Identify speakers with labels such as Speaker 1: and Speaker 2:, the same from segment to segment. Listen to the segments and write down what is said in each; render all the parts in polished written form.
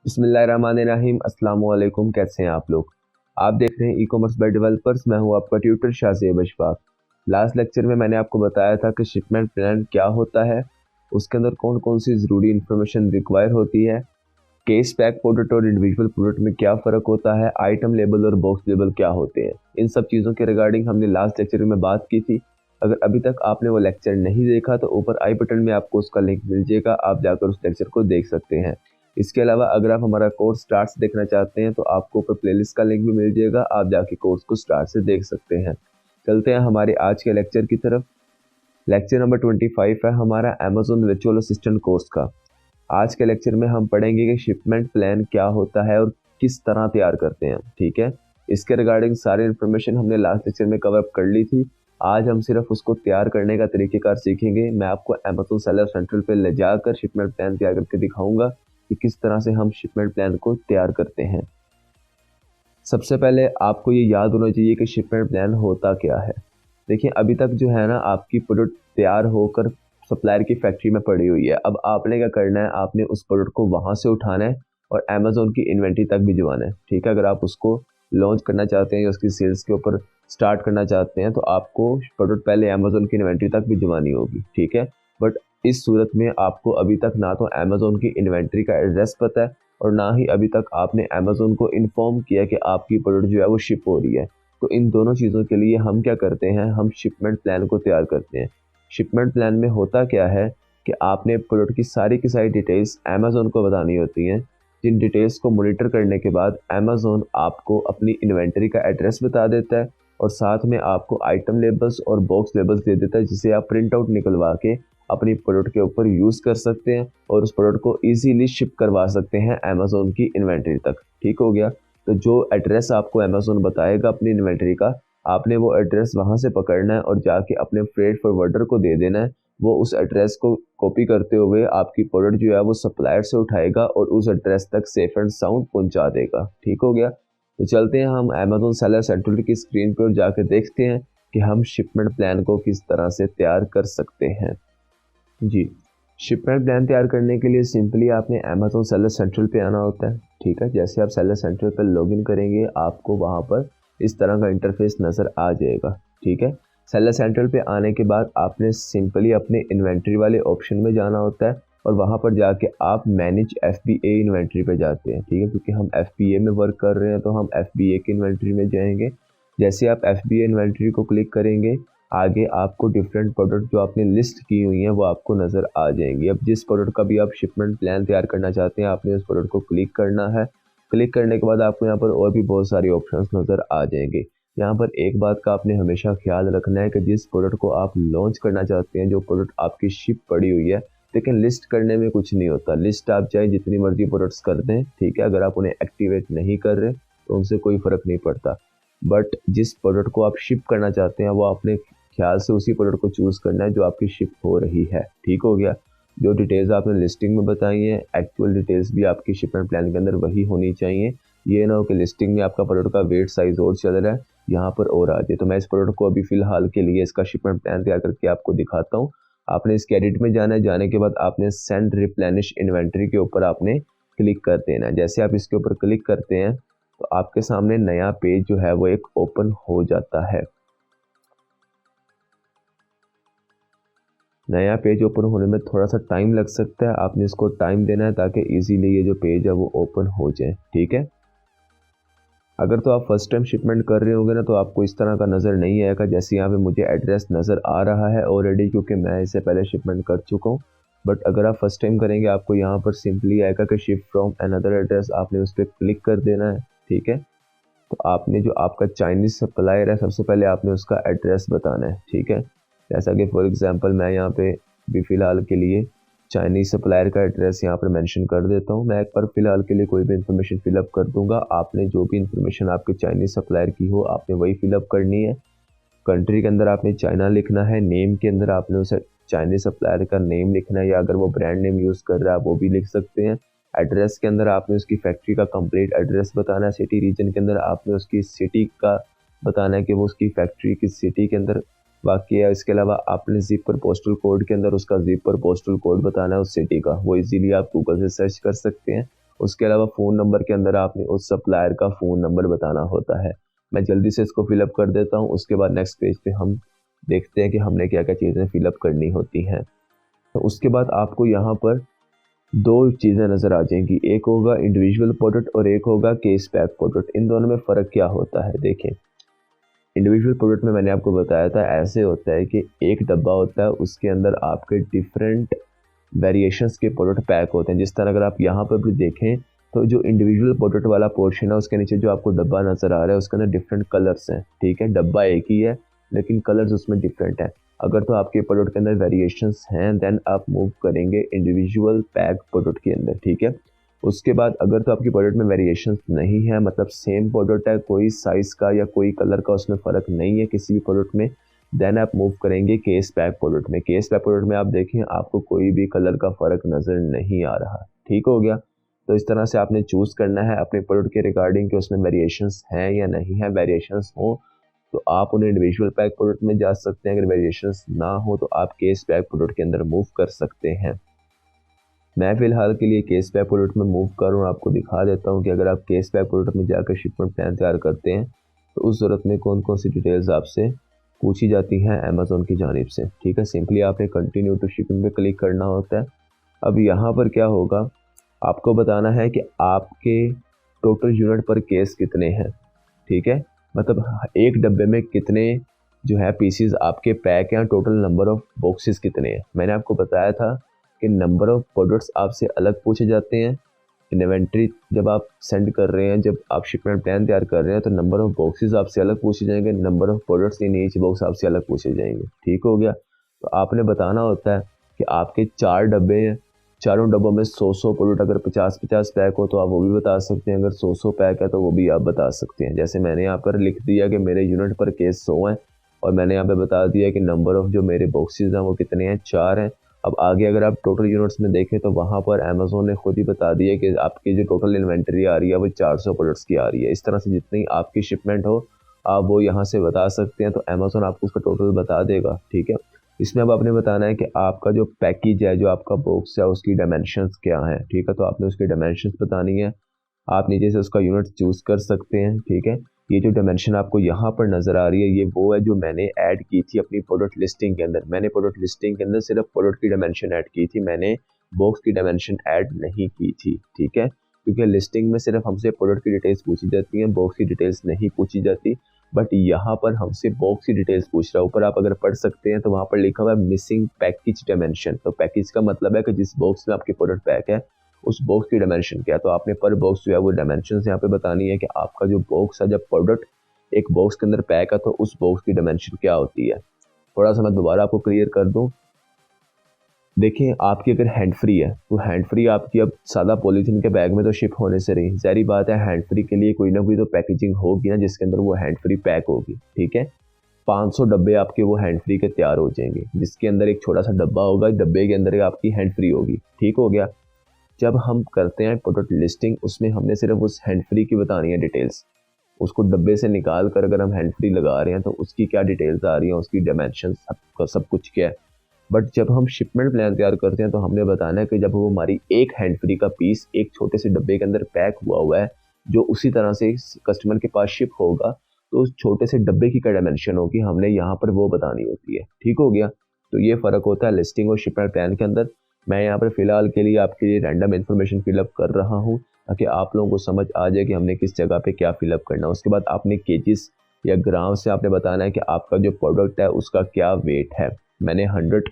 Speaker 1: बिस्मिल्लाहिर्रहमानिर्रहीम। अस्सलाम वालेकुम। कैसे हैं आप लोग? आप देख रहे हैं ई कॉमर्स बाय डेवलपर्स। मैं हूं आपका tutor Shahzeb Ashfaq. Last lecture में मैंने आपको बताया था कि शिपमेंट प्लान क्या होता है, उसके अंदर कौन कौन सी ज़रूरी इन्फॉर्मेशन रिक्वायर होती है, केस पैक प्रोडक्ट और इंडिविजुअल प्रोडक्ट में क्या फ़र्क होता है, आइटम लेबल और बॉक्स लेबल क्या होते हैं। इन सब चीज़ों के रिगार्डिंग हमने लास्ट लेक्चर में बात की थी। अगर अभी तक आपने वो लेक्चर नहीं देखा तो ऊपर आई बटन में आपको उसका लिंक मिल जाएगा, आप जाकर उस लेक्चर को देख सकते हैं। इसके अलावा अगर आप हमारा कोर्स स्टार्ट से देखना चाहते हैं तो आपको ऊपर प्लेलिस्ट का लिंक भी मिल जाएगा, आप जाके कोर्स को स्टार्ट से देख सकते हैं। चलते हैं हमारे आज के लेक्चर की तरफ। लेक्चर नंबर 25 है हमारा अमेज़न वर्चुअल असिस्टेंट कोर्स का। आज के लेक्चर में हम पढ़ेंगे कि शिपमेंट प्लान क्या होता है और किस तरह तैयार करते हैं। ठीक है, इसके रिगार्डिंग सारी इन्फॉर्मेशन हमने लास्ट लेक्चर में कवर कर ली थी। आज हम सिर्फ उसको तैयार करने का तरीक़ेकार सीखेंगे। मैं आपको अमेज़न सेलर सेंट्रल पे ले जाकर शिपमेंट प्लान तैयार करके दिखाऊंगा कि किस तरह से हम शिपमेंट प्लान को तैयार करते हैं। सबसे पहले आपको ये याद होना चाहिए कि शिपमेंट प्लान होता क्या है। देखिए, अभी तक जो है ना आपकी प्रोडक्ट तैयार होकर सप्लायर की फैक्ट्री में पड़ी हुई है। अब आपने क्या करना है, आपने उस प्रोडक्ट को वहाँ से उठाना है और अमेज़न की इन्वेंट्री तक भिजवाना है। ठीक है, अगर आप उसको लॉन्च करना चाहते हैं या उसकी सेल्स के ऊपर स्टार्ट करना चाहते हैं तो आपको प्रोडक्ट पहले अमेज़न की इन्वेंट्री तक भिजवानी होगी। ठीक है, बट इस सूरत में आपको अभी तक ना तो अमेज़न की इन्वेंट्री का एड्रेस पता है और ना ही अभी तक आपने अमेज़न को इन्फॉर्म किया कि आपकी प्रोडक्ट जो है वो शिप हो रही है। तो इन दोनों चीज़ों के लिए हम क्या करते हैं, हम शिपमेंट प्लान को तैयार करते हैं। शिपमेंट प्लान में होता क्या है कि आपने प्रोडक्ट की सारी डिटेल्स अमेज़न को बतानी होती हैं, जिन डिटेल्स को मॉनिटर करने के बाद अमेज़न आपको अपनी इन्वेंटरी का एड्रेस बता देता है और साथ में आपको आइटम लेबल्स और बॉक्स लेबल्स दे देता है, जिसे आप प्रिंट आउट निकलवा के अपनी प्रोडक्ट के ऊपर यूज़ कर सकते हैं और उस प्रोडक्ट को इजीली शिप करवा सकते हैं अमेज़न की इन्वेंटरी तक। ठीक हो गया। तो जो एड्रेस आपको अमेज़न बताएगा अपनी इन्वेंटरी का, आपने वो एड्रेस वहाँ से पकड़ना है और जाके अपने फ्रेट फॉरवर्डर को दे देना है। वो उस एड्रेस को कॉपी करते हुए आपकी प्रोडक्ट जो है वो सप्लायर से उठाएगा और उस एड्रेस तक सेफ एंड साउंड पहुँचा देगा। ठीक हो गया। तो चलते हैं हम अमेज़न सेलर सेंट्रल की स्क्रीन पर जाकर देखते हैं कि हम शिपमेंट प्लान को किस तरह से तैयार कर सकते हैं। जी, शिपमेंट प्लान तैयार करने के लिए सिंपली आपने अमेज़न सेलर सेंट्रल पे आना होता है। ठीक है, जैसे आप सेलर सेंट्रल पर लॉगिन करेंगे आपको वहाँ पर इस तरह का इंटरफेस नज़र आ जाएगा। ठीक है, सेलर सेंट्रल पे आने के बाद आपने सिंपली अपने इन्वेंट्री वाले ऑप्शन में जाना होता है और वहाँ पर जाके आप मैनेज FBA इन्वेंट्री पे जाते हैं। ठीक है, क्योंकि हम FBA में वर्क कर रहे हैं तो हम FBA की इन्वेंट्री में जाएंगे। जैसे आप FBA इन्वेंट्री को क्लिक करेंगे, आगे आपको डिफरेंट प्रोडक्ट जो आपने लिस्ट की हुई हैं वो आपको नज़र आ जाएंगी। अब जिस प्रोडक्ट का भी आप शिपमेंट प्लान तैयार करना चाहते हैं, आपने उस प्रोडक्ट को क्लिक करना है। क्लिक करने के बाद आपको यहाँ पर और भी बहुत सारे ऑप्शंस नज़र आ जाएंगे। यहाँ पर एक बात का आपने हमेशा ख्याल रखना है कि जिस प्रोडक्ट को आप लॉन्च करना चाहते हैं, जो प्रोडक्ट आपकी शिप पड़ी हुई है, लेकिन लिस्ट करने में कुछ नहीं होता। लिस्ट आप चाहे जितनी मर्जी प्रोडक्ट्स कर दें, ठीक है, अगर आप उन्हें एक्टिवेट नहीं कर रहे तो उनसे कोई फ़र्क नहीं पड़ता। बट जिस प्रोडक्ट को आप शिप करना चाहते हैं वो आपने ख्याल से उसी प्रोडक्ट को चूज़ करना है जो आपकी शिप हो रही है। ठीक हो गया। जो डिटेल्स आपने लिस्टिंग में बताई हैं, एक्चुअल डिटेल्स भी आपकी शिपमेंट प्लान के अंदर वही होनी चाहिए। ये ना हो कि लिस्टिंग में आपका प्रोडक्ट का वेट साइज़ और चल रहा है, यहाँ पर और आ जाए। तो मैं इस प्रोडक्ट को अभी फ़िलहाल के लिए इसका शिपमेंट प्लान तैयार करके आपको दिखाता हूँ। आपने इसके एडिट में जाना है, जाने के बाद आपने सेंड रिप्लेनिश इन्वेंट्री के ऊपर आपने क्लिक कर देना है। जैसे आप इसके ऊपर क्लिक करते हैं तो आपके सामने नया पेज जो है वो एक ओपन हो जाता है। नया पेज ओपन होने में थोड़ा सा टाइम लग सकता है, आपने इसको टाइम देना है ताकि इजीली ये जो पेज है वो ओपन हो जाए। ठीक है, अगर तो आप फर्स्ट टाइम शिपमेंट कर रहे होंगे ना तो आपको इस तरह का नज़र नहीं आएगा। जैसे यहाँ पे मुझे एड्रेस नज़र आ रहा है ऑलरेडी, क्योंकि मैं इससे पहले शिपमेंट कर चुका हूँ। बट अगर आप फर्स्ट टाइम करेंगे आपको यहाँ पर सिंपली आएगा कि शिप फ्रॉम अनदर एड्रेस, आपने उस पर क्लिक कर देना है। ठीक है, तो आपने जो आपका चाइनीज़ सप्लायर है सबसे पहले आपने उसका एड्रेस बताना है। ठीक है, जैसा कि फॉर एग्जांपल मैं यहाँ पे भी फ़िलहाल के लिए चाइनीज़ सप्लायर का एड्रेस यहाँ पर मेंशन कर देता हूँ। मैं एक बार फ़िलहाल के लिए कोई भी इन्फॉर्मेशन फिलअप कर दूँगा। आपने जो भी इन्फॉर्मेशन आपके चाइनीज़ सप्लायर की हो आपने वही फिलअप करनी है। कंट्री के अंदर आपने चाइना लिखना है, नेम के अंदर आपने उसे चाइनीज़ सप्लायर का नेम लिखना है या अगर वो ब्रांड नेम यूज़ कर रहा है वो भी लिख सकते हैं। एड्रेस के अंदर आपने उसकी फैक्ट्री का कंप्लीट एड्रेस बताना है। सिटी रीजन के अंदर आपने उसकी सिटी का बताना है कि वो उसकी फैक्ट्री किस सिटी के अंदर वाक़ई है। इसके अलावा आपने ज़िप पोस्टल कोड के अंदर उसका ज़िप पोस्टल कोड बताना है उस सिटी का, वो इजीली आप गूगल से सर्च कर सकते हैं उसके अलावा फ़ोन नंबर के अंदर आपने उस सप्लायर का फ़ोन नंबर बताना होता है। मैं जल्दी से इसको फिलअप कर देता हूँ, उसके बाद नेक्स्ट पेज पे हम देखते हैं कि हमने क्या क्या चीज़ें फिलअप करनी होती हैं। तो उसके बाद आपको यहाँ पर दो चीज़ें नज़र आ जाएंगी, एक होगा इंडिविजुअल प्रोडक्ट और एक होगा केस पैक प्रोडक्ट। इन दोनों में फ़र्क क्या होता है देखें। इंडिविजुअल प्रोडक्ट में मैंने आपको बताया था ऐसे होता है कि एक डब्बा होता है, उसके अंदर आपके डिफरेंट वेरिएशंस के प्रोडक्ट पैक होते हैं। जिस तरह अगर आप यहाँ पर भी देखें तो जो इंडिविजुअल प्रोडक्ट वाला पोर्शन है उसके नीचे जो आपको डब्बा नज़र आ रहा है उसके अंदर डिफरेंट कलर्स हैं, ठीक है। डब्बा एक ही है लेकिन कलर्स उसमें डिफरेंट हैं। अगर तो आपके प्रोडक्ट के अंदर वेरिएशंस हैं देन आप मूव करेंगे इंडिविजुअल पैक प्रोडक्ट के अंदर, ठीक है। उसके बाद अगर तो आपकी प्रोडक्ट में वेरिएशंस नहीं है, मतलब सेम प्रोडक्ट है, कोई साइज़ का या कोई कलर का उसमें फ़र्क नहीं है किसी भी प्रोडक्ट में, देन आप मूव करेंगे केस पैक प्रोडक्ट में। केस पैक प्रोडक्ट में आप देखें आपको कोई भी कलर का फ़र्क नज़र नहीं आ रहा, ठीक हो गया। तो इस तरह से आपने चूज़ करना है अपने प्रोडक्ट के रिगार्डिंग कि उसमें वेरिएशंस हैं या नहीं है। वेरिएशंस हो तो आप उन्हें इंडिविजुअल पैक प्रोडक्ट में जा सकते हैं, अगर वेरिएशंस ना हो तो आप केस पैक प्रोडक्ट के अंदर मूव कर सकते हैं। मैं फ़िलहाल के लिए केस पैक प्रोडक्ट में मूव कर रहा हूँ, आपको दिखा देता हूँ कि अगर आप केस पैक प्रोडक्ट में जाकर शिपमेंट प्लान तैयार करते हैं तो उस ज़रूरत में कौन कौन सी डिटेल्स आपसे पूछी जाती हैं अमेज़ॉन की जानिब से, ठीक है। सिंपली आपने कंटिन्यू टू शिपिंग पे क्लिक करना होता है। अब यहाँ पर क्या होगा, आपको बताना है कि आपके टोटल यूनिट पर केस कितने हैं, ठीक है। मतलब एक डब्बे में कितने जो है पीसीज आपके पैक हैं, टोटल नंबर ऑफ़ बॉक्सेस कितने हैं। मैंने आपको बताया था कि नंबर ऑफ़ प्रोडक्ट्स आपसे अलग पूछे जाते हैं। इन्वेंट्री जब आप सेंड कर रहे हैं, जब आप शिपमेंट प्लान तैयार कर रहे हैं तो नंबर ऑफ़ बॉक्सेस आपसे अलग पूछे जाएंगे, number of products in each box आपसे अलग पूछे जाएंगे, ठीक हो गया। तो आपने बताना होता है कि आपके 4 डब्बे हैं, चारों डब्बों में 100 प्रोडक्ट, अगर 50 पैक हो तो आप वो भी बता सकते हैं, अगर 100 पैक है तो वो भी आप बता सकते हैं। जैसे मैंने यहाँ पर लिख दिया कि मेरे यूनिट पर केस 100 हैं और मैंने यहाँ पे बता दिया कि नंबर ऑफ़ जो मेरे बॉक्सेस हैं वो कितने हैं, 4 हैं। अब आगे अगर आप टोटल यूनिट्स में देखें तो वहाँ पर अमेज़ॉन ने खुद ही बता दिया कि आपकी जो टोटल इन्वेंट्री आ रही है वो 400 प्रोडक्ट्स की आ रही है। इस तरह से जितनी आपकी शिपमेंट हो आप वो यहाँ से बता सकते हैं, तो अमेज़ॉन आपको उसका टोटल बता देगा, ठीक है। इसमें अब आपने बताना है कि आपका जो पैकेज है, जो आपका बॉक्स है, उसकी डायमेंशंस क्या हैं, ठीक है। तो आपने उसकी डायमेंशंस बतानी है। आप नीचे से उसका यूनिट चूज़ कर सकते हैं, ठीक है। ये जो डायमेंशन आपको यहाँ पर नज़र आ रही है ये वो है जो मैंने ऐड की थी अपनी प्रोडक्ट लिस्टिंग के अंदर। मैंने प्रोडक्ट लिस्टिंग के अंदर सिर्फ प्रोडक्ट की डायमेंशन ऐड की थी, मैंने बॉक्स की डायमेंशन ऐड नहीं की थी, ठीक है। क्योंकि लिस्टिंग में सिर्फ हमसे प्रोडक्ट की डिटेल्स पूछी जाती हैं, बॉक्स की डिटेल्स नहीं पूछी जाती। बट यहाँ पर हमसे बॉक्स की डिटेल्स पूछ रहा है। ऊपर आप अगर पढ़ सकते हैं तो वहाँ पर लिखा हुआ है मिसिंग पैकेज डायमेंशन। तो पैकेज का मतलब है कि जिस बॉक्स में आपकी प्रोडक्ट पैक है उस बॉक्स की डायमेंशन क्या है। तो आपने पर बॉक्स जो है वो डायमेंशन यहाँ पे बतानी है कि आपका जो बॉक्स है, जब प्रोडक्ट एक बॉक्स के अंदर पैक है तो उस बॉक्स की डायमेंशन क्या होती है। थोड़ा सा मैं दोबारा आपको क्लियर कर दूं। देखिए आपकी अगर हैंड फ्री है तो हैंड फ्री आपकी अब सादा पॉलीथीन के बैग में तो शिप होने से रही, ज़ाहिर बात है हैंड फ्री के लिए कोई ना कोई तो पैकेजिंग होगी ना जिसके अंदर वो हैंड फ्री पैक होगी, ठीक है। 500 डब्बे आपके वो हैंड फ्री के तैयार हो जाएंगे, जिसके अंदर एक छोटा सा डब्बा होगा, डब्बे के अंदर आपकी हैंड फ्री होगी, ठीक हो गया। जब हम करते हैं प्रोडक्ट लिस्टिंग उसमें हमने सिर्फ उस हैंड फ्री की बतानी है डिटेल्स। उसको डब्बे से निकाल कर अगर हम हैंड फ्री लगा रहे हैं तो उसकी क्या डिटेल्स आ रही हैं, उसकी डायमेंशन सब कुछ क्या है। बट जब हम शिपमेंट प्लान तैयार करते हैं तो हमने बताना है कि जब वो हमारी एक हैंड फ्री का पीस एक छोटे से डब्बे के अंदर पैक हुआ है जो उसी तरह से कस्टमर के पास शिप होगा तो उस छोटे से डब्बे की क्या डायमेंशन होगी हमने यहाँ पर वो बतानी होती है, ठीक हो गया। तो ये फ़र्क होता है लिस्टिंग और शिपमेंट प्लान के अंदर। मैं यहाँ पर फ़िलहाल के लिए आपके लिए रैंडम इन्फॉर्मेशन फिलअप कर रहा हूँ ताकि आप लोगों को समझ आ जाए कि हमने किस जगह पे क्या फिलअप करना है। उसके बाद आपने केजीस या ग्राम से आपने बताना है कि आपका जो प्रोडक्ट है उसका क्या वेट है। मैंने 100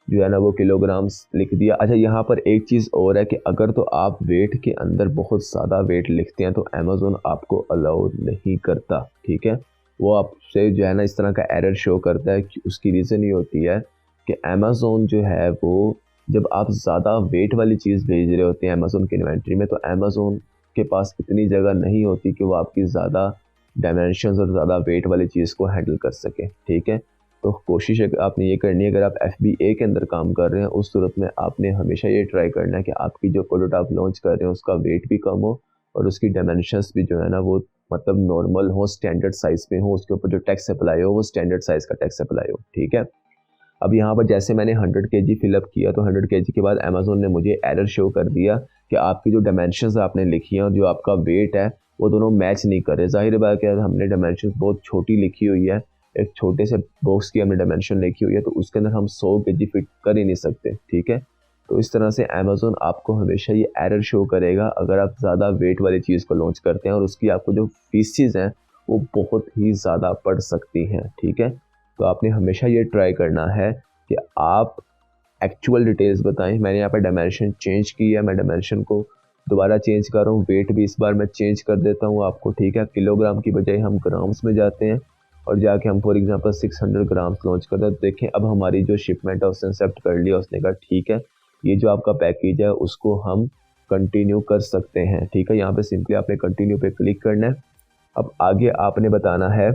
Speaker 1: जो है ना वो किलोग्राम्स लिख दिया। अच्छा यहाँ पर एक चीज़ और है कि अगर तो आप वेट के अंदर बहुत ज़्यादा वेट लिखते हैं तो अमेज़ॉन आपको अलाउ नहीं करता, ठीक है। वो आपसे जो है ना इस तरह का एरर शो करता है कि उसकी रीज़न ये होती है कि अमेज़ॉन जो है वो जब आप ज़्यादा वेट वाली चीज़ भेज रहे होते हैं अमेज़ॉन की इन्वेंट्री में तो अमेज़ॉन के पास इतनी जगह नहीं होती कि वो आपकी ज़्यादा डायमेंशंस और ज़्यादा वेट वाली चीज़ को हैंडल कर सके, ठीक है। तो कोशिश आपने ये करनी है, अगर आप FBA के अंदर काम कर रहे हैं उस सूरत में आपने हमेशा ये ट्राई करना है कि आपकी जो प्रोडक्ट आप लॉन्च कर रहे हैं उसका वेट भी कम हो और उसकी डायमेंशंस भी जो है ना वो मतलब नॉर्मल हो, स्टैंडर्ड साइज़ में हो, उसके ऊपर जो टैक्स अप्लाई हो वो स्टैंडर्ड साइज़ का टैक्स अप्लाई हो, ठीक है। अब यहाँ पर जैसे मैंने 100 केजी फिलअप किया तो 100 केजी के बाद अमेज़ोन ने मुझे एरर शो कर दिया कि आपकी जो डायमेंशंस आपने लिखी हैं और जो आपका वेट है वो दोनों मैच नहीं कर रहे। ज़ाहिर बात है हमने डायमेंशंस बहुत छोटी लिखी हुई है, एक छोटे से बॉक्स की हमने डायमेंशन लिखी हुई है, तो उसके अंदर हम 100 केजी फिट कर ही नहीं सकते, ठीक है। तो इस तरह से अमेज़ोन आपको हमेशा ये एरर शो करेगा अगर आप ज़्यादा वेट वाली चीज़ को लॉन्च करते हैं और उसकी आपको जो फीसिस हैं वो बहुत ही ज़्यादा पड़ सकती हैं, ठीक है। तो आपने हमेशा ये ट्राई करना है कि आप एक्चुअल डिटेल्स बताएं। मैंने यहाँ पर डायमेंशन चेंज की है, मैं डायमेंशन को दोबारा चेंज कर रहा हूँ, वेट भी इस बार मैं चेंज कर देता हूँ आपको, ठीक है। किलोग्राम की बजाय हम ग्राम्स में जाते हैं और जाके हम फॉर एग्जांपल 600 ग्राम्स लॉन्च करते हैं। तो देखें अब हमारी जो शिपमेंट है उसने एक्सेप्ट कर लिया, उसने कहा ठीक है ये जो आपका पैकेज है उसको हम कंटिन्यू कर सकते हैं, ठीक है। यहाँ पे सिंपली आपने कंटिन्यू पे क्लिक करना है। अब आगे आपने बताना है,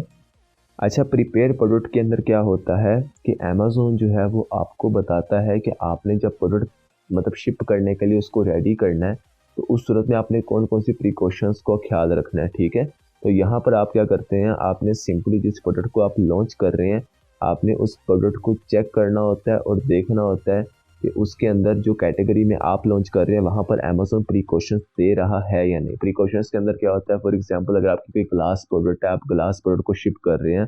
Speaker 1: अच्छा प्रिपेयर प्रोडक्ट के अंदर क्या होता है कि अमेज़ोन जो है वो आपको बताता है कि आपने जब प्रोडक्ट मतलब शिप करने के लिए उसको रेडी करना है तो उस सूरत में आपने कौन कौन सी प्रिकॉशंस को ख्याल रखना है, ठीक है। तो यहाँ पर आप क्या करते हैं, आपने सिंपली जिस प्रोडक्ट को आप लॉन्च कर रहे हैं आपने उस प्रोडक्ट को चेक करना होता है और देखना होता है कि उसके अंदर जो कैटेगरी में आप लॉन्च कर रहे हैं वहाँ पर अमेज़ोन प्रिकॉशंस दे रहा है या नहीं। प्रिकॉशंस के अंदर क्या होता है, फॉर एग्जांपल अगर आपकी कोई ग्लास प्रोडक्ट है, आप ग्लास प्रोडक्ट को शिप कर रहे हैं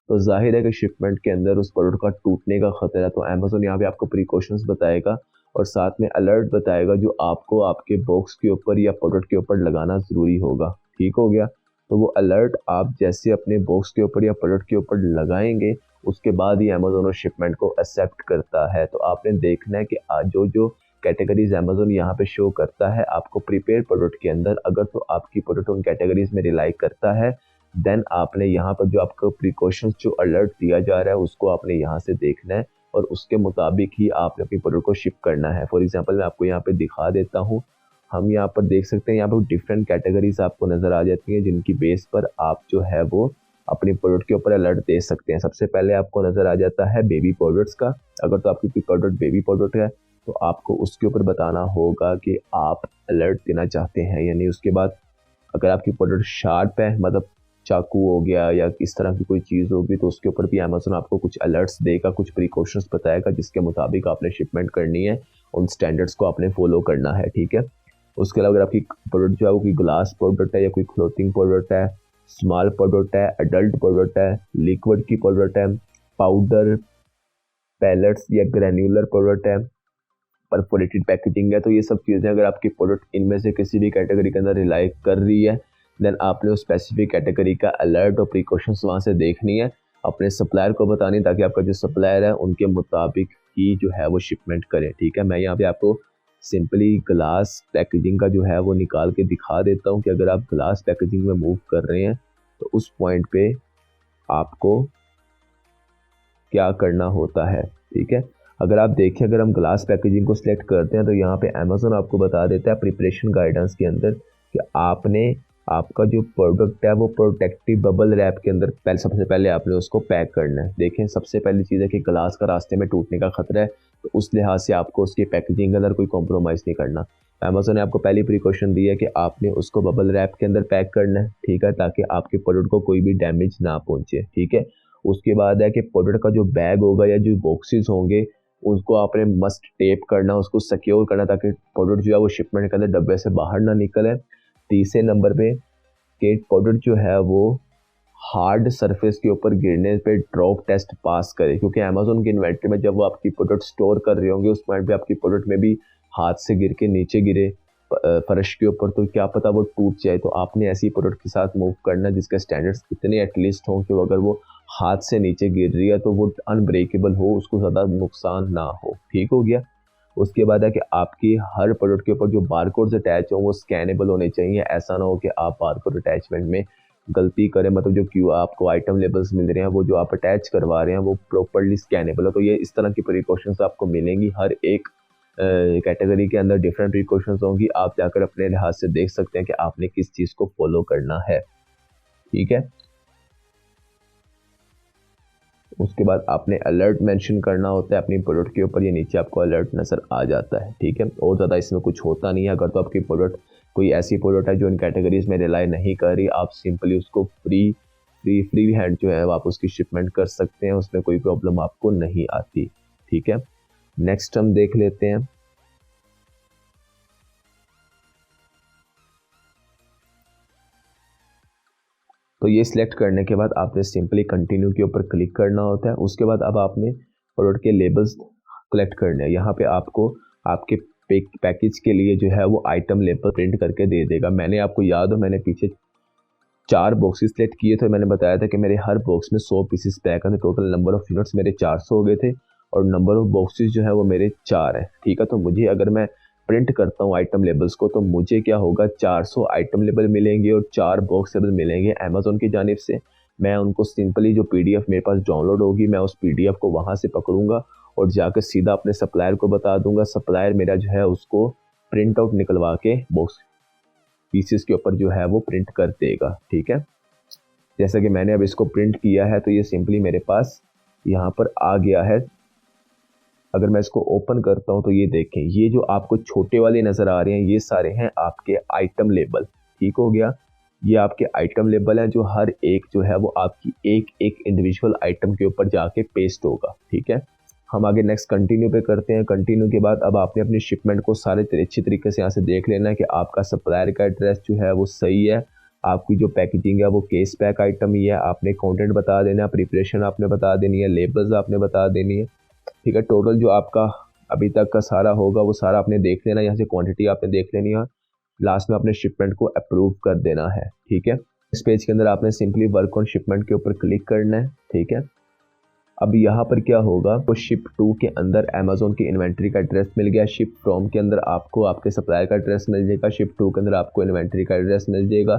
Speaker 1: तो जाहिर है कि शिपमेंट के अंदर उस प्रोडक्ट का टूटने का खतरा है, तो अमेज़ोन यहाँ पे आपको प्रिकॉशंस बताएगा और साथ में अलर्ट बताएगा जो आपको आपके बॉक्स के ऊपर या प्रोडक्ट के ऊपर लगाना ज़रूरी होगा, ठीक हो गया। तो वो अलर्ट आप जैसे अपने बॉक्स के ऊपर या प्रोडक्ट के ऊपर लगाएंगे उसके बाद ही अमेज़ोन उस शिपमेंट को एक्सेप्ट करता है। तो आपने देखना है कि जो जो कैटेगरीज अमेज़ोन यहाँ पे शो करता है आपको प्रीपेड प्रोडक्ट के अंदर, अगर तो आपकी प्रोडक्ट उन कैटेगरीज में रिलाई करता है देन आपने यहाँ पर जो आपको प्रिकॉशंस जो अलर्ट दिया जा रहा है उसको आपने यहाँ से देखना है और उसके मुताबिक ही आपने अपनी प्रोडक्ट को शिप करना है। फॉर एग्जांपल मैं आपको यहाँ पे दिखा देता हूँ, हम यहाँ पर देख सकते हैं यहाँ पर डिफरेंट कैटेगरीज आपको नज़र आ जाती हैं जिनकी बेस पर आप जो है वो अपनी प्रोडक्ट के ऊपर अलर्ट दे सकते हैं। सबसे पहले आपको नज़र आ जाता है बेबी प्रोडक्ट्स का। अगर तो आपकी कोई प्रोडक्ट बेबी प्रोडक्ट है तो आपको उसके ऊपर बताना होगा कि आप अलर्ट देना चाहते हैं या नहीं। उसके बाद अगर आपकी प्रोडक्ट शार्प है, मतलब चाकू हो गया या इस तरह की कोई चीज़ होगी, तो उसके ऊपर भी अमेज़ोन आपको कुछ अलर्ट्स देगा, कुछ प्रिकॉशंस बताएगा जिसके मुताबिक आपने शिपमेंट करनी है, उन स्टैंडर्ड्स को आपने फॉलो करना है, ठीक है। उसके अलावा अगर आपकी प्रोडक्ट जो है वो कोई ग्लास प्रोडक्ट है या कोई क्लोथिंग प्रोडक्ट है, स्मॉल प्रोडक्ट है, अडल्ट प्रोडक्ट है, लिक्विड की प्रोडक्ट है, पाउडर, पैलेट्स या ग्रैन्युलर प्रोडक्ट है, परफोरेटेड पैकेजिंग है, तो ये सब चीज़ें अगर आपकी प्रोडक्ट इनमें से किसी भी कैटेगरी के अंदर रिलाई कर रही है देन आपने उस स्पेसिफिक कैटेगरी का अलर्ट और प्रिकॉशंस वहाँ से देखनी है, अपने सप्लायर को बतानी ताकि आपका जो सप्लायर है उनके मुताबिक ही जो है वो शिपमेंट करें, ठीक है। मैं यहाँ पे आपको सिंपली ग्लास पैकेजिंग का जो है वो निकाल के दिखा देता हूँ कि अगर आप ग्लास पैकेजिंग में मूव कर रहे हैं तो उस पॉइंट पे आपको क्या करना होता है, ठीक है। अगर आप देखें, अगर हम ग्लास पैकेजिंग को सिलेक्ट करते हैं तो यहाँ पे अमेज़ोन आपको बता देता है प्रिपरेशन गाइडेंस के अंदर कि आपने आपका जो प्रोडक्ट है वो प्रोटेक्टिव बबल रैप के अंदर सबसे पहले आपने उसको पैक करना है। देखें सबसे पहली चीज़ है कि ग्लास का रास्ते में टूटने का खतरा है, तो उस लिहाज से आपको उसकी पैकेजिंग के अंदर कोई कॉम्प्रोमाइज़ नहीं करना। अमेज़ोन ने आपको पहली प्रिकॉशन दी है कि आपने उसको बबल रैप के अंदर पैक करना है, ठीक है, ताकि आपके प्रोडक्ट को कोई भी डैमेज ना पहुँचे, ठीक है। उसके बाद है कि प्रोडक्ट का जो बैग होगा या जो बॉक्सेस होंगे उसको आपने मस्ट टेप करना, उसको सिक्योर करना ताकि प्रोडक्ट जो है वो शिपमेंट के अंदर डब्बे से बाहर ना निकले। तीसरे नंबर पे कि प्रोडक्ट जो है वो हार्ड सरफेस के ऊपर गिरने पे ड्रॉप टेस्ट पास करे, क्योंकि अमेज़ोन की इन्वेंट्री में जब वो आपकी प्रोडक्ट स्टोर कर रहे होंगे उस पॉइंट पे आपकी प्रोडक्ट में भी हाथ से गिर के नीचे गिरे फर्श के ऊपर तो क्या पता वो टूट जाए। तो आपने ऐसी प्रोडक्ट के साथ मूव करना जिसके स्टैंडर्ड्स इतने एटलीस्ट हों कि अगर वो हाथ से नीचे गिर रही है तो वो अनब्रेकेबल हो, उसको ज़्यादा नुकसान ना हो, ठीक हो गया। उसके बाद है कि आपकी हर प्रोडक्ट के ऊपर जो बारकोड्स अटैच हो वो स्कैनेबल होने चाहिए। ऐसा ना हो कि आप बारकोड अटैचमेंट में गलती करें, मतलब जो क्यों आपको आइटम लेबल्स मिल रहे हैं वो जो आप अटैच करवा रहे हैं वो प्रॉपर्ली स्कैनेबल हो। तो ये इस तरह की प्रिकॉशंस आपको मिलेंगी, हर एक कैटेगरी के अंदर डिफरेंट प्रिकॉशंस होंगी। आप जाकर अपने लिहाज से देख सकते हैं कि आपने किस चीज़ को फॉलो करना है, ठीक है। उसके बाद आपने अलर्ट मेंशन करना होता है अपनी प्रोडक्ट के ऊपर, ये नीचे आपको अलर्ट नज़र आ जाता है, ठीक है। और ज़्यादा इसमें कुछ होता नहीं है। अगर तो आपकी प्रोडक्ट कोई ऐसी प्रोडक्ट है जो इन कैटेगरीज में रिलाई नहीं कर रही, आप सिंपली उसको फ्री हैंड जो है आप उसकी शिपमेंट कर सकते हैं, उसमें कोई प्रॉब्लम आपको नहीं आती। ठीक है। नेक्स्ट हम देख लेते हैं। तो ये सिलेक्ट करने के बाद आपने सिंपली कंटिन्यू के ऊपर क्लिक करना होता है। उसके बाद अब आपने प्रोडक्ट के लेबल्स कलेक्ट करने हैं। यहाँ पे आपको आपके पैकेज के लिए जो है वो आइटम लेबल प्रिंट करके दे देगा। मैंने आपको याद हो मैंने पीछे 4 बॉक्सेस सिलेक्ट किए थे। मैंने बताया था कि मेरे हर बॉक्स में 100 पीसेस पैक हैं। टोटल नंबर ऑफ यूनिट्स मेरे 400 हो गए थे और नंबर ऑफ बॉक्सेस जो है वो मेरे 4 हैं, ठीक है। तो मुझे अगर मैं प्रिंट करता हूँ आइटम लेबल्स को तो मुझे क्या होगा, 400 आइटम लेबल मिलेंगे और 4 बॉक्स लेबल मिलेंगे अमेज़ॉन की जानिब से। मैं उनको सिंपली जो PDF मेरे पास डाउनलोड होगी मैं उस PDF को वहाँ से पकड़ूंगा और जाकर सीधा अपने सप्लायर को बता दूंगा। सप्लायर मेरा जो है उसको प्रिंट आउट निकलवा के बॉक्स पीसेस के ऊपर जो है वो प्रिंट कर देगा, ठीक है। जैसा कि मैंने अब इसको प्रिंट किया है तो ये सिंपली मेरे पास यहाँ पर आ गया है। अगर मैं इसको ओपन करता हूँ तो ये देखें, ये जो आपको छोटे वाले नज़र आ रहे हैं ये सारे हैं आपके आइटम लेबल, ठीक हो गया। ये आपके आइटम लेबल हैं जो हर एक जो है वो आपकी एक एक इंडिविजुअल आइटम के ऊपर जाके पेस्ट होगा, ठीक है। हम आगे नेक्स्ट कंटिन्यू पे करते हैं। कंटिन्यू के बाद अब आपने अपनी शिपमेंट को सारे अच्छी तरीके से यहाँ से देख लेना है कि आपका सप्लायर का एड्रेस जो है वो सही है, आपकी जो पैकेजिंग है वो केस पैक आइटम ही है, आपने कंटेंट बता देना है, प्रिपरेशन आपने बता देनी है, लेबल्स आपने बता देनी है, ठीक है। टोटल जो आपका अभी तक का सारा होगा वो सारा आपने देख लेना है। यहाँ से क्वांटिटी आपने देख लेनी है। लास्ट में आपने शिपमेंट को अप्रूव कर देना है, ठीक है। इस पेज के अंदर आपने सिंपली वर्क ऑन शिपमेंट के ऊपर क्लिक करना है, ठीक है। अब यहाँ पर क्या होगा, तो शिप टू के अंदर अमेज़ॉन की इन्वेंट्री का एड्रेस मिल गया। शिप फ्रॉम के अंदर आपको आपके सप्लायर का एड्रेस मिल जाएगा। शिप टू के अंदर आपको इन्वेंट्री का एड्रेस मिल जाएगा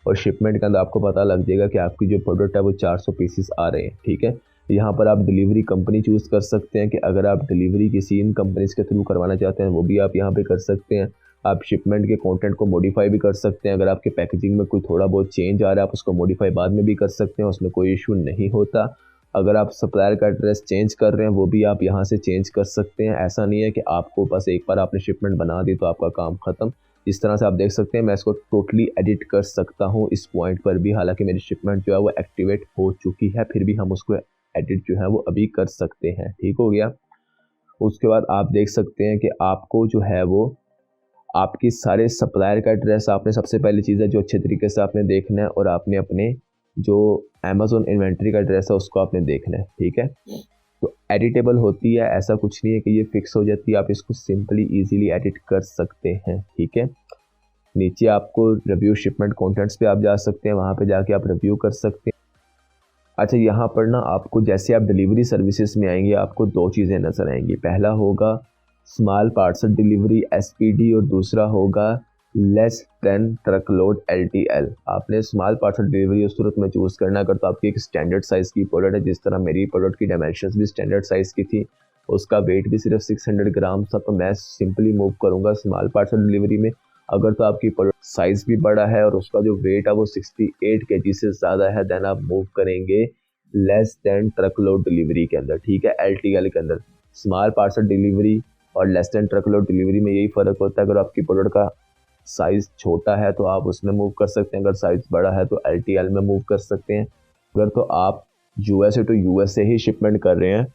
Speaker 1: और शिपमेंट के अंदर आपको पता लग जाएगा कि आपकी जो प्रोडक्ट है वो 400 पीसेस आ रहे हैं, ठीक है। यहाँ पर आप डिलीवरी कंपनी चूज़ कर सकते हैं कि अगर आप डिलीवरी किसी इन कंपनीज के थ्रू करवाना चाहते हैं वो भी आप यहाँ पे कर सकते हैं। आप शिपमेंट के कंटेंट को मॉडिफाई भी कर सकते हैं। अगर आपके पैकेजिंग में कोई थोड़ा बहुत चेंज आ रहा है आप उसको मॉडिफाई बाद में भी कर सकते हैं, उसमें कोई इशू नहीं होता। अगर आप सप्लायर का एड्रेस चेंज कर रहे हैं वो भी आप यहाँ से चेंज कर सकते हैं। ऐसा नहीं है कि आपको बस एक बार आपने शिपमेंट बना दी तो आपका काम ख़त्म। इस तरह से आप देख सकते हैं मैं इसको टोटली एडिट कर सकता हूँ इस पॉइंट पर भी। हालांकि मेरी शिपमेंट जो है वो एक्टिवेट हो चुकी है फिर भी हम उसको एडिट जो है वो अभी कर सकते हैं, ठीक हो गया। उसके बाद आप देख सकते हैं कि आपको जो है वो आपकी सारे सप्लायर का एड्रेस आपने सबसे पहली चीज़ है जो अच्छे तरीके से आपने देखना है और आपने अपने जो अमेज़ॉन इन्वेंट्री का एड्रेस है उसको आपने देखना है, ठीक है। तो एडिटेबल होती है, ऐसा कुछ नहीं है कि ये फिक्स हो जाती है, आप इसको सिंपली इजीली एडिट कर सकते हैं, ठीक है। नीचे आपको रिव्यू शिपमेंट कंटेंट्स पे आप जा सकते हैं, वहाँ पे जाके आप रिव्यू कर सकते हैं। अच्छा, यहाँ पर ना आपको जैसे आप डिलीवरी सर्विसेज में आएंगे आपको 2 चीज़ें नज़र आएंगी। पहला होगा स्मॉल पार्सल डिलीवरी SPD और दूसरा होगा less than truck load LTL। आपने स्मॉल पार्सल डिलीवरी उस सूरत में चूज़ करना अगर तो आपकी एक स्टैंडर्ड साइज़ की प्रोडक्ट है, जिस तरह मेरी प्रोडक्ट की डायमेंशंस भी स्टैंडर्ड साइज़ की थी, उसका वेट भी सिर्फ 600 ग्राम था, तो मैं सिंपली मूव करूँगा स्मॉल पार्सल डिलीवरी में। अगर तो आपकी प्रोडक्ट साइज़ भी बड़ा है और उसका जो वेट है वो 68 kg से ज़्यादा है, देन आप मूव करेंगे less than truck load delivery के अंदर, ठीक है, LTL के अंदर। स्मॉल पार्सल डिलीवरी और less than truck load delivery में यही फ़र्क होता है। अगर आपकी प्रोडक्ट का साइज़ छोटा है तो आप उसमें मूव कर सकते हैं, अगर साइज़ बड़ा है तो LTL में मूव कर सकते हैं। अगर तो आप USA टू USA ही शिपमेंट कर रहे हैं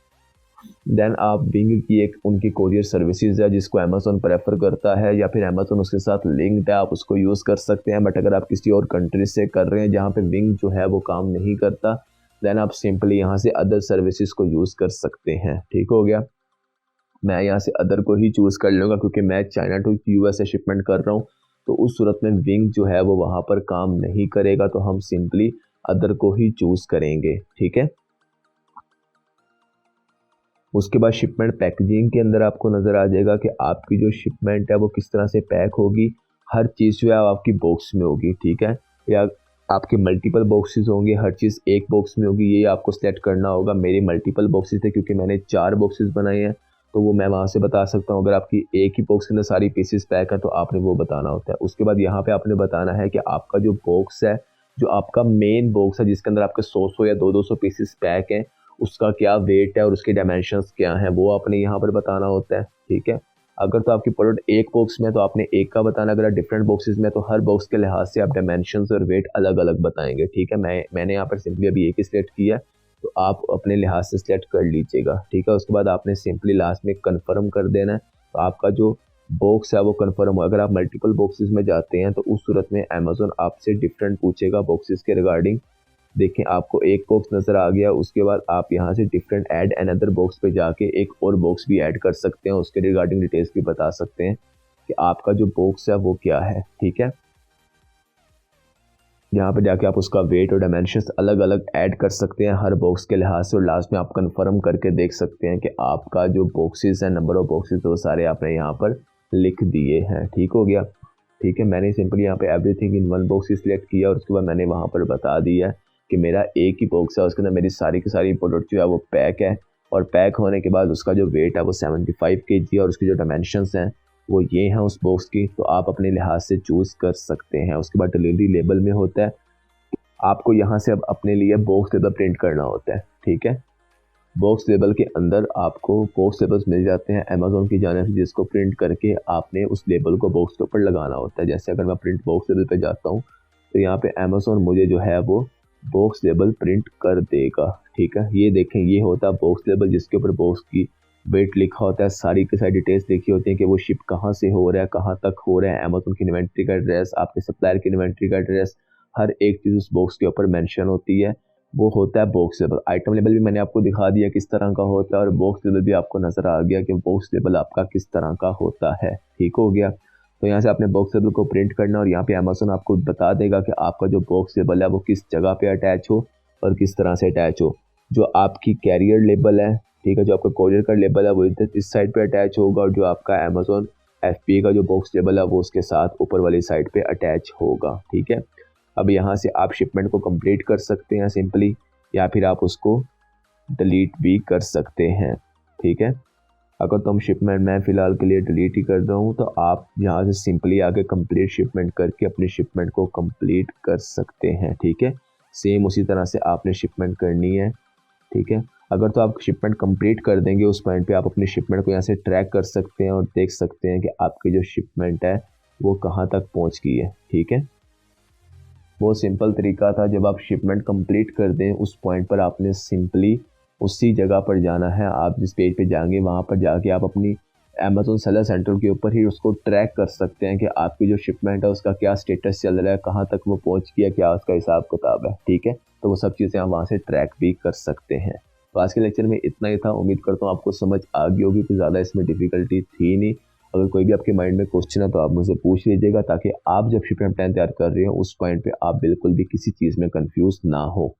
Speaker 1: देन आप विंग की एक उनकी कोरियर सर्विसेज है जिसको अमेज़ॉन प्रेफर करता है या फिर अमेज़ॉन उसके साथ लिंक्ड है, आप उसको यूज़ कर सकते हैं। बट अगर आप किसी और कंट्री से कर रहे हैं जहाँ पे विंग जो है वो काम नहीं करता, देन आप सिंपली यहाँ से अदर सर्विसेज को यूज़ कर सकते हैं, ठीक हो गया। मैं यहाँ से अदर को ही चूज़ कर लूँगा क्योंकि मैं चाइना टू USA शिपमेंट कर रहा हूँ, तो उस सूरत में विंग जो है वो वहाँ पर काम नहीं करेगा, तो हम सिंपली अदर को ही चूज़ करेंगे, ठीक है। उसके बाद शिपमेंट पैकेजिंग के अंदर आपको नज़र आ जाएगा कि आपकी जो शिपमेंट है वो किस तरह से पैक होगी। हर चीज़ जो है आपकी बॉक्स में होगी, ठीक है, या आपके मल्टीपल बॉक्सेस होंगे, हर चीज़ एक बॉक्स में होगी, ये आपको सेलेक्ट करना होगा। मेरे मल्टीपल बॉक्सेस थे क्योंकि मैंने 4 बॉक्सेस बनाए हैं, तो वो मैं वहाँ से बता सकता हूँ। अगर आपकी एक ही बॉक्स के अंदर सारी पीसेस पैक है तो आपने वो बताना होता है। उसके बाद यहाँ पे आपने बताना है कि आपका जो बॉक्स है, जो आपका मेन बॉक्स है जिसके अंदर आपके 100 या 200 पीसेस पैक हैं, उसका क्या वेट है और उसके डायमेंशंस क्या हैं वो आपने यहाँ पर बताना होता है, ठीक है। अगर तो आपकी प्रोडक्ट एक बॉक्स में है तो आपने एक का बताना, अगर डिफरेंट बॉक्सेस में तो हर बॉक्स के लिहाज से आप डायमेंशंस और वेट अलग अलग बताएंगे, ठीक है। मैंने यहाँ पर सिंपली अभी एक ही सिलेक्ट किया है, तो आप अपने लिहाज से सिलेक्ट कर लीजिएगा, ठीक है। उसके बाद आपने सिंपली लास्ट में कन्फर्म कर देना है, तो आपका जो बॉक्स है वो कन्फर्म हो। अगर आप मल्टीपल बॉक्सेस में जाते हैं तो उस सूरत में अमेज़न आपसे डिफरेंट पूछेगा बॉक्सेस के रिगार्डिंग। देखें आपको एक बॉक्स नज़र आ गया, उसके बाद आप यहाँ से डिफरेंट ऐड अनदर बॉक्स पे जाके एक और बॉक्स भी ऐड कर सकते हैं, उसके रिगार्डिंग डिटेल्स भी बता सकते हैं कि आपका जो बॉक्स है वो क्या है, ठीक है। यहाँ पे जाके आप उसका वेट और डायमेंशंस अलग अलग ऐड कर सकते हैं हर बॉक्स के लिहाज से, और लास्ट में आप कंफर्म करके देख सकते हैं कि आपका जो बॉक्सेस है, नंबर ऑफ बॉक्सेस, वो सारे आपने यहाँ पर लिख दिए हैं। ठीक हो गया, ठीक है। मैंने सिंपली यहाँ पे everything in one box select किया और उसके बाद मैंने वहाँ पर बता दिया कि मेरा एक ही बॉक्स है, उसके अंदर मेरी सारी की सारी प्रोडक्ट जो है वो पैक है, और पैक होने के बाद उसका जो वेट है वो 75 kg है, और उसकी जो डायमेंशंस हैं वो ये हैं उस बॉक्स की, तो आप अपने लिहाज से चूज़ कर सकते हैं। उसके बाद डिलीवरी लेबल में होता है, आपको यहाँ से अब अपने लिए बॉक्स लेबल प्रिंट करना होता है, ठीक है। बॉक्स लेबल के अंदर आपको बॉक्स लेबल्स मिल जाते हैं अमेज़न की जानिब से, जिसको प्रिंट करके आपने उस लेबल को बॉक्स के ऊपर लगाना होता है। जैसे अगर मैं प्रिंट बॉक्स लेबल पे जाता हूँ तो यहाँ पे अमेज़न मुझे जो है वो बॉक्स लेबल प्रिंट कर देगा, ठीक है। ये देखें, ये होता है बॉक्स लेबल, जिसके ऊपर बॉक्स की वेट लिखा होता है, सारी की सारी डिटेल्स लिखी होती हैं कि वो शिप कहाँ से हो रहा है, कहाँ तक हो रहा है, अमेज़न की इन्वेंट्री का एड्रेस, आपके सप्लायर की इन्वेंट्री का एड्रेस, हर एक चीज़ उस बॉक्स के ऊपर मेंशन होती है। वो होता है बॉक्स लेबल। आइटम लेबल भी मैंने आपको दिखा दिया किस तरह का होता है, और बॉक्स लेबल भी आपको नज़र आ गया कि बॉक्स लेबल आपका किस तरह का होता है, ठीक हो गया। तो यहाँ से आपने बॉक्स लेबल को प्रिंट करना, और यहाँ पे अमेज़न आपको बता देगा कि आपका जो बॉक्स लेबल है वो किस जगह पे अटैच हो और किस तरह से अटैच हो। जो आपकी कैरियर लेबल है, ठीक है, जो आपका कोरियर का लेबल है वो इधर इस साइड पे अटैच होगा, और जो आपका अमेज़न FBA का जो बॉक्स लेबल है वो उसके साथ ऊपर वाली साइड पे अटैच होगा, ठीक है। अब यहाँ से आप शिपमेंट को कंप्लीट कर सकते हैं सिंपली, या फिर आप उसको डिलीट भी कर सकते हैं, ठीक है। अगर तो हम शिपमेंट, मैं फ़िलहाल के लिए डिलीट ही कर रहा हूँ, तो आप यहाँ से सिंपली आगे कंप्लीट शिपमेंट करके अपनी शिपमेंट को कंप्लीट कर सकते हैं, ठीक है। सेम उसी तरह से आपने शिपमेंट करनी है, ठीक है। अगर तो आप शिपमेंट कंप्लीट कर देंगे, उस पॉइंट पे आप अपनी शिपमेंट को यहाँ से ट्रैक कर सकते हैं और देख सकते हैं कि आपकी जो शिपमेंट है वो कहाँ तक पहुँच गई है, ठीक है। बहुत सिंपल तरीका था। जब आप शिपमेंट कंप्लीट कर दें, उस पॉइंट पर आपने सिंपली उसी जगह पर जाना है। आप जिस पेज पे जाएंगे वहाँ पर जाके आप अपनी अमेज़न सेलर सेंटर के ऊपर ही उसको ट्रैक कर सकते हैं कि आपकी जो शिपमेंट है उसका क्या स्टेटस चल रहा है, कहाँ तक वो पहुँच गया, क्या उसका हिसाब किताब है, ठीक है। तो वो सब चीज़ें आप वहाँ से ट्रैक भी कर सकते हैं। तो आज के लेक्चर में इतना ही था। उम्मीद करता हूँ आपको समझ आ गई होगी, कुछ ज़्यादा इसमें डिफ़िकल्टी थी नहीं। अगर कोई भी आपके माइंड में क्वेश्चन है तो आप मुझसे पूछ लीजिएगा, ताकि आप जब शिपमेंट प्लान तैयार कर रहे हो उस पॉइंट पे आप बिल्कुल भी किसी चीज़ में कंफ्यूज ना हो।